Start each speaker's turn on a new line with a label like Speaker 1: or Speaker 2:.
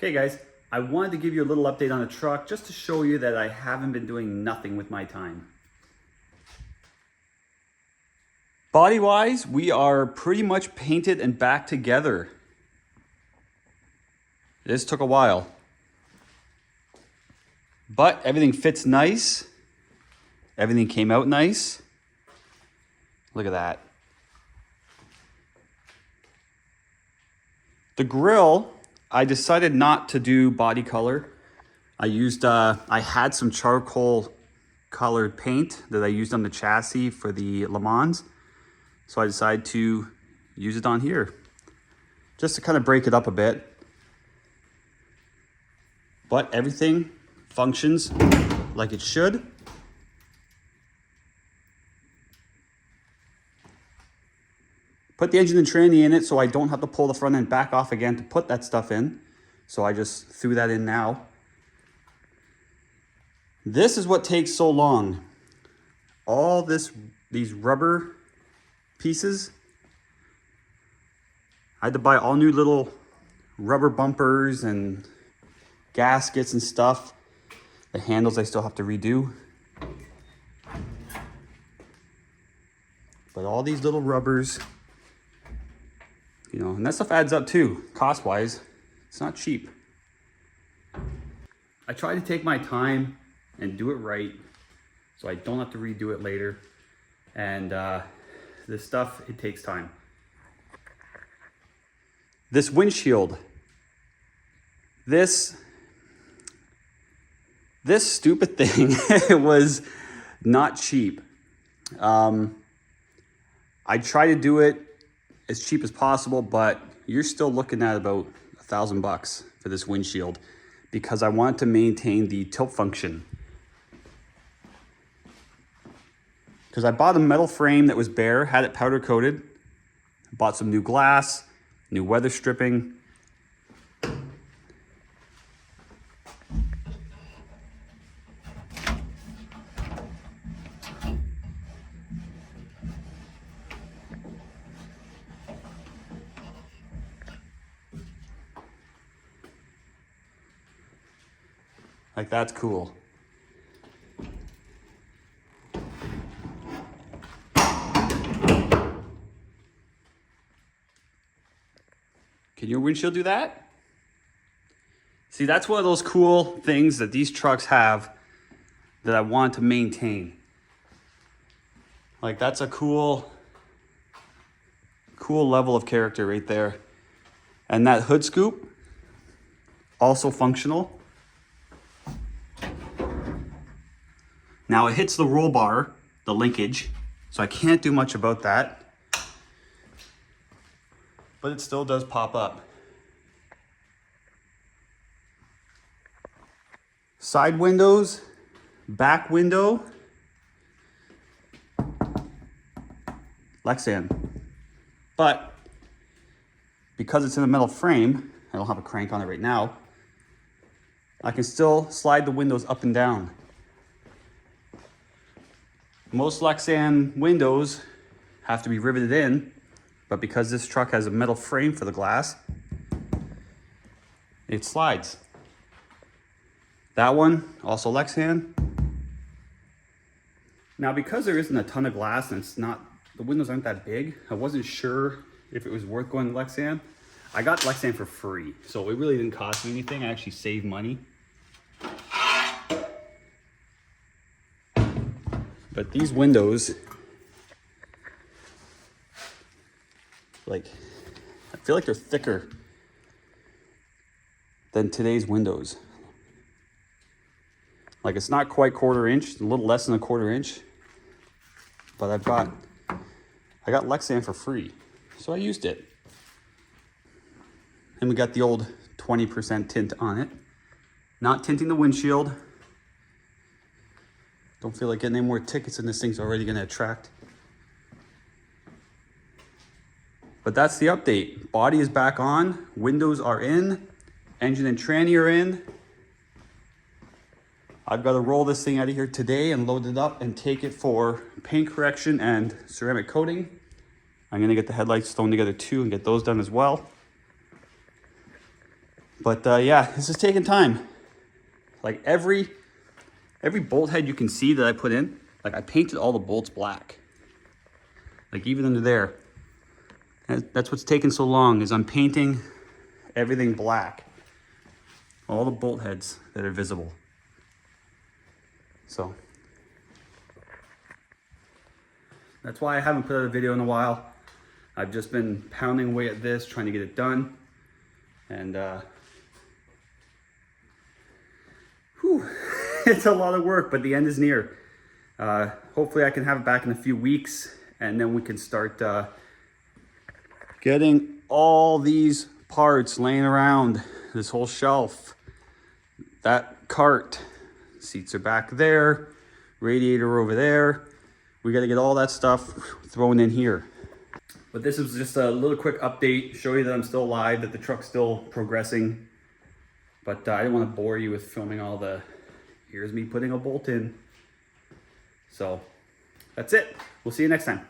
Speaker 1: Okay guys, I wanted to give you a little update on the truck just to show you that I haven't been doing nothing with my time. Body-wise, we are pretty much painted and back together. This took a while. But everything fits nice. Everything came out nice. Look at that. The grill, I decided not to do body color. I had some charcoal colored paint that I used on the chassis for the Le Mans. So I decided to use it on here, just to kind of break it up a bit. But everything functions like it should. Put the engine and tranny in it so I don't have to pull the front end back off again to put that stuff in. So I just threw that in now. This is what takes so long. All these rubber pieces. I had to buy all new little rubber bumpers and gaskets and stuff. The handles I still have to redo. But all these little rubbers, you know, and that stuff adds up too, cost-wise. It's not cheap. I try to take my time and do it right so I don't have to redo it later. And this stuff, it takes time. This windshield, this stupid thing, it was not cheap. I try to do it as cheap as possible, but you're still looking at about $1,000 for this windshield because I wanted to maintain the tilt function. Because I bought a metal frame that was bare, had it powder coated, bought some new glass, new weather stripping. Like, that's cool. Can your windshield do that? See, that's one of those cool things that these trucks have that I want to maintain. Like, that's a cool level of character right there. And that hood scoop, also functional. Now it hits the roll bar, the linkage, so I can't do much about that. But it still does pop up. Side windows, back window, Lexan. But because it's in a metal frame, I don't have a crank on it right now, I can still slide the windows up and down. Most Lexan windows have to be riveted in, but because this truck has a metal frame for the glass, it slides. That one, also Lexan. Now, because there isn't a ton of glass and the windows aren't that big, I wasn't sure if it was worth going to Lexan. I got Lexan for free, so it really didn't cost me anything. I actually saved money. But these windows, like, I feel like they're thicker than today's windows. Like, it's not quite 1/4 inch, a little less than a 1/4 inch. But I got Lexan for free, so I used it. And we got the old 20% tint on it. Not tinting the windshield. Don't feel like getting any more tickets than this thing's already gonna attract. But that's the update. Body is back on, windows are in, engine and tranny are in. I've got to roll this thing out of here today and load it up and take it for paint correction and ceramic coating. I'm gonna get the headlights thrown together too and get those done as well. But yeah, this is taking time. Like every bolt head you can see that I put in, like I painted all the bolts black. Like even under there. That's what's taking so long, is I'm painting everything black. All the bolt heads that are visible. So that's why I haven't put out a video in a while. I've just been pounding away at this, trying to get it done. And it's a lot of work, but the end is near. Hopefully I can have it back in a few weeks, and then we can start getting all these parts laying around this whole shelf. That cart, seats are back there, radiator over there. We got to get all that stuff thrown in here. But this is just a little quick update, show you that I'm still alive, that the truck's still progressing. But I didn't want to bore you with filming all the, here's me putting a bolt in. So that's it. We'll see you next time.